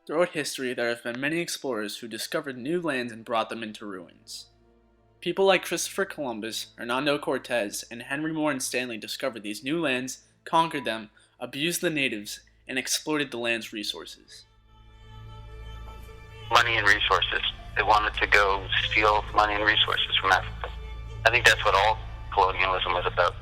Throughout history, there have been many explorers who discovered new lands and brought them into ruins. People like Christopher Columbus, Hernando Cortez, and Henry Morton Stanley discovered these new lands, conquered them, abused the natives, and exploited the land's resources. Money and resources. They wanted to go steal money and resources from Africa. I think that's what all colonialism was about.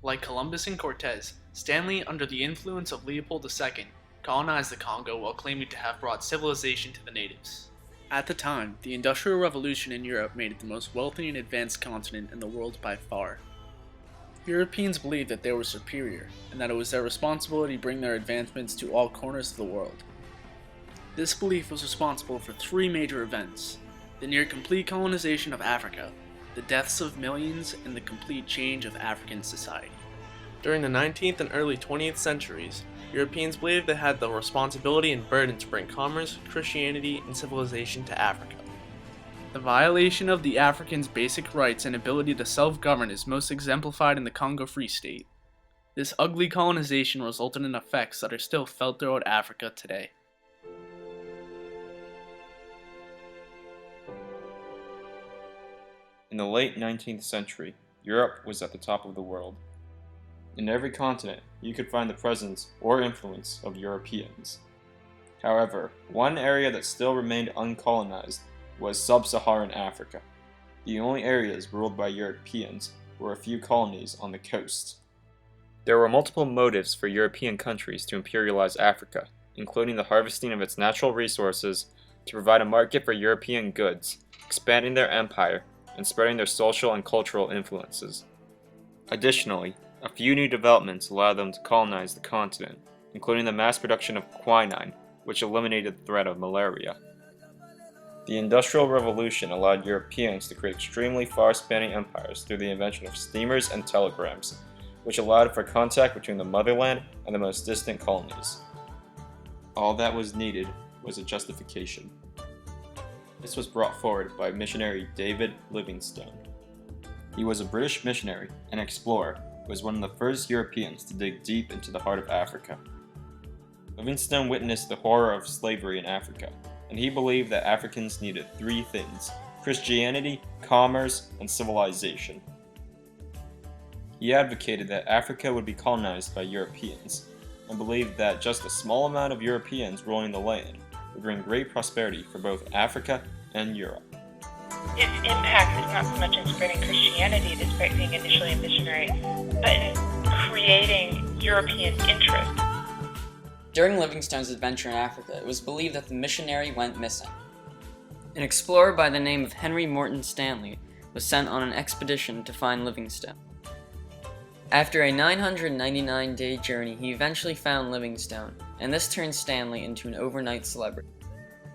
Like Columbus and Cortez, Stanley, under the influence of Leopold II, colonized the Congo while claiming to have brought civilization to the natives. At the time, the Industrial Revolution in Europe made it the most wealthy and advanced continent in the world by far. Europeans believed that they were superior, and that it was their responsibility to bring their advancements to all corners of the world. This belief was responsible for three major events: the near-complete colonization of Africa, the deaths of millions, and the complete change of African society. During the 19th and early 20th centuries, Europeans believed they had the responsibility and burden to bring commerce, Christianity, and civilization to Africa. The violation of the Africans' basic rights and ability to self-govern is most exemplified in the Congo Free State. This ugly colonization resulted in effects that are still felt throughout Africa today. In the late 19th century, Europe was at the top of the world. In every continent, you could find the presence or influence of Europeans. However, one area that still remained uncolonized was sub-Saharan Africa. The only areas ruled by Europeans were a few colonies on the coast. There were multiple motives for European countries to imperialize Africa, including the harvesting of its natural resources to provide a market for European goods, expanding their empire, and spreading their social and cultural influences. Additionally, a few new developments allowed them to colonize the continent, including the mass production of quinine, which eliminated the threat of malaria. The Industrial Revolution allowed Europeans to create extremely far-spanning empires through the invention of steamers and telegrams, which allowed for contact between the motherland and the most distant colonies. All that was needed was a justification. This was brought forward by missionary David Livingstone. He was a British missionary and explorer who was one of the first Europeans to dig deep into the heart of Africa. Livingstone witnessed the horror of slavery in Africa, and he believed that Africans needed three things: Christianity, commerce, and civilization. He advocated that Africa would be colonized by Europeans, and believed that just a small amount of Europeans ruling the land would bring great prosperity for both Africa and Europe. Its impact is not so much in spreading Christianity, despite being initially a missionary, but in creating European interest. During Livingstone's adventure in Africa, it was believed that the missionary went missing. An explorer by the name of Henry Morton Stanley was sent on an expedition to find Livingstone. After a 999-day journey, he eventually found Livingstone, and this turned Stanley into an overnight celebrity.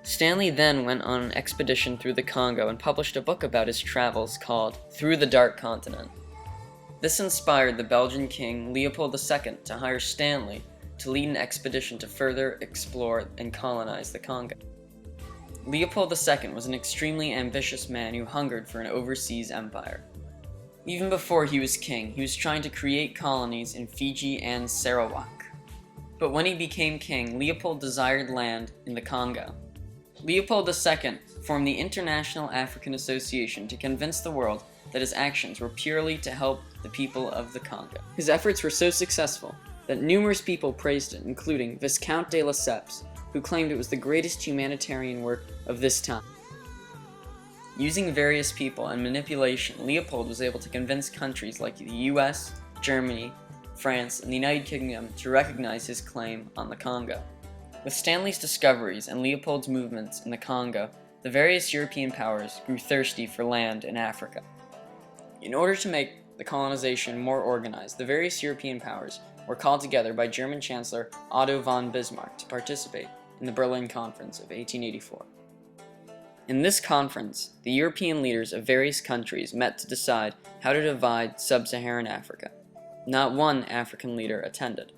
Stanley then went on an expedition through the Congo and published a book about his travels called Through the Dark Continent. This inspired the Belgian king Leopold II to hire Stanley to lead an expedition to further explore and colonize the Congo. Leopold II was an extremely ambitious man who hungered for an overseas empire. Even before he was king, he was trying to create colonies in Fiji and Sarawak. But when he became king, Leopold desired land in the Congo. Leopold II formed the International African Association to convince the world that his actions were purely to help the people of the Congo. His efforts were so successful that numerous people praised it, including Viscount de Lesseps, who claimed it was the greatest humanitarian work of this time. Using various people and manipulation, Leopold was able to convince countries like the US, Germany, France, and the United Kingdom to recognize his claim on the Congo. With Stanley's discoveries and Leopold's movements in the Congo, the various European powers grew thirsty for land in Africa. In order to make the colonization more organized, the various European powers were called together by German Chancellor Otto von Bismarck to participate in the Berlin Conference of 1884. In this conference, the European leaders of various countries met to decide how to divide sub-Saharan Africa. Not one African leader attended.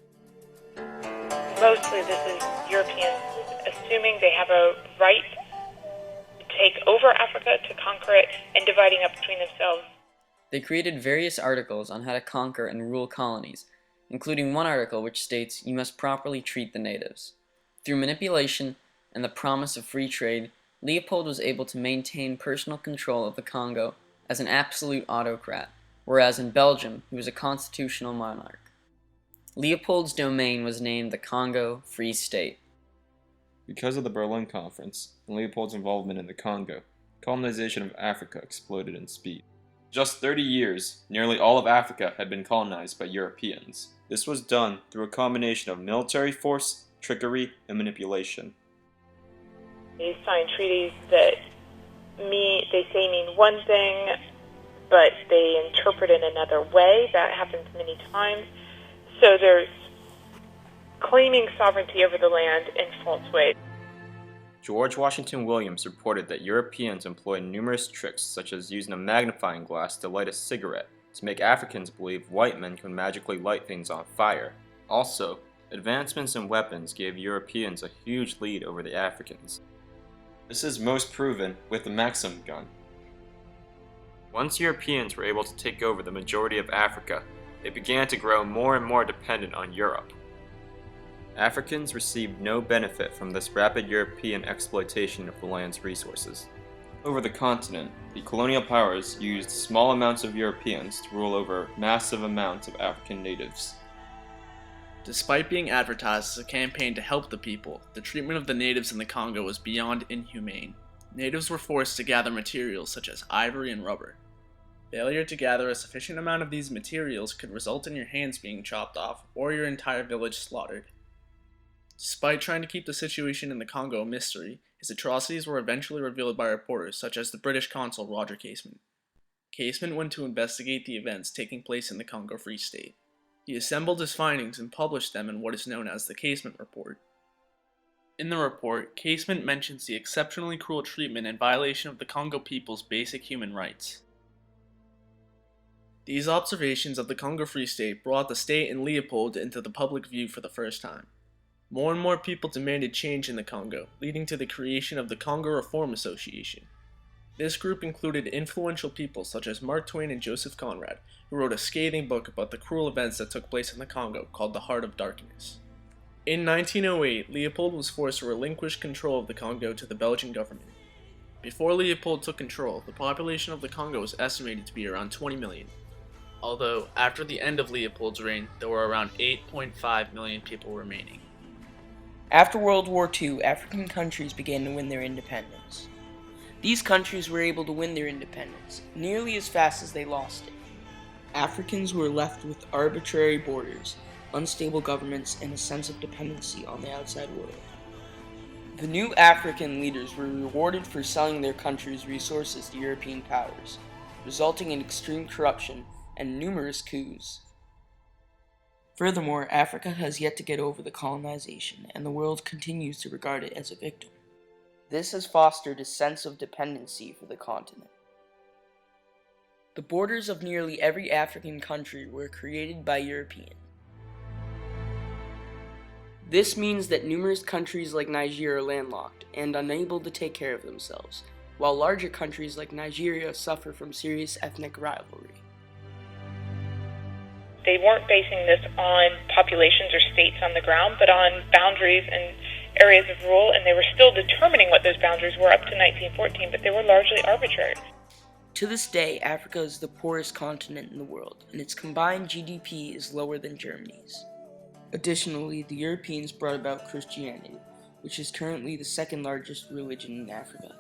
Mostly this is Europeans assuming they have a right to take over Africa, to conquer it, and dividing up between themselves. They created various articles on how to conquer and rule colonies, including one article which states you must properly treat the natives. Through manipulation, and the promise of free trade, Leopold was able to maintain personal control of the Congo as an absolute autocrat, whereas in Belgium he was a constitutional monarch. Leopold's domain was named the Congo Free State. Because of the Berlin Conference and Leopold's involvement in the Congo, colonization of Africa exploded in speed. Just 30 years, nearly all of Africa had been colonized by Europeans. This was done through a combination of military force, trickery, and manipulation. They sign treaties that they say mean one thing, but they interpret it another way. That happens many times. So there's claiming sovereignty over the land in false ways. George Washington Williams reported that Europeans employed numerous tricks, such as using a magnifying glass to light a cigarette, to make Africans believe white men could magically light things on fire. Also, advancements in weapons gave Europeans a huge lead over the Africans. This is most proven with the Maxim gun. Once Europeans were able to take over the majority of Africa, they began to grow more and more dependent on Europe. Africans received no benefit from this rapid European exploitation of the land's resources. Over the continent, the colonial powers used small amounts of Europeans to rule over massive amounts of African natives. Despite being advertised as a campaign to help the people, the treatment of the natives in the Congo was beyond inhumane. Natives were forced to gather materials such as ivory and rubber. Failure to gather a sufficient amount of these materials could result in your hands being chopped off or your entire village slaughtered. Despite trying to keep the situation in the Congo a mystery, his atrocities were eventually revealed by reporters such as the British consul Roger Casement. Casement went to investigate the events taking place in the Congo Free State. He assembled his findings and published them in what is known as the Casement Report. In the report, Casement mentions the exceptionally cruel treatment and violation of the Congo people's basic human rights. These observations of the Congo Free State brought the state and Leopold into the public view for the first time. More and more people demanded change in the Congo, leading to the creation of the Congo Reform Association. This group included influential people such as Mark Twain and Joseph Conrad, who wrote a scathing book about the cruel events that took place in the Congo called The Heart of Darkness. In 1908, Leopold was forced to relinquish control of the Congo to the Belgian government. Before Leopold took control, the population of the Congo was estimated to be around 20 million. Although, after the end of Leopold's reign, there were around 8.5 million people remaining. After World War II, African countries began to win their independence. These countries were able to win their independence nearly as fast as they lost it. Africans were left with arbitrary borders, unstable governments, and a sense of dependency on the outside world. The new African leaders were rewarded for selling their country's resources to European powers, resulting in extreme corruption and numerous coups. Furthermore, Africa has yet to get over the colonization, and the world continues to regard it as a victim. This has fostered a sense of dependency for the continent. The borders of nearly every African country were created by Europeans. This means that numerous countries like Nigeria are landlocked and unable to take care of themselves, while larger countries like Nigeria suffer from serious ethnic rivalry. They weren't basing this on populations or states on the ground, but on boundaries and areas of rule, and they were still determining what those boundaries were up to 1914, but they were largely arbitrary. To this day, Africa is the poorest continent in the world, and its combined GDP is lower than Germany's. Additionally, the Europeans brought about Christianity, which is currently the second largest religion in Africa.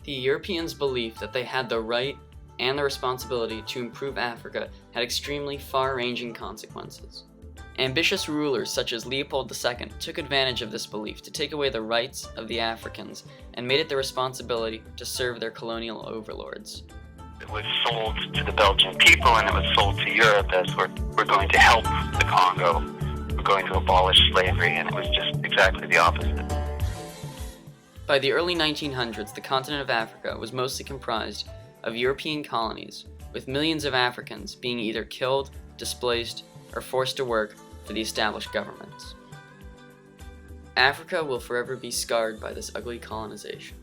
The Europeans' belief that they had the right and the responsibility to improve Africa had extremely far-ranging consequences. Ambitious rulers such as Leopold II took advantage of this belief to take away the rights of the Africans and made it their responsibility to serve their colonial overlords. It was sold to the Belgian people, and it was sold to Europe as we're going to help the Congo, we're going to abolish slavery, and it was just exactly the opposite. By the early 1900s, the continent of Africa was mostly comprised of European colonies, with millions of Africans being either killed, displaced, or forced to work for the established governments. Africa will forever be scarred by this ugly colonization.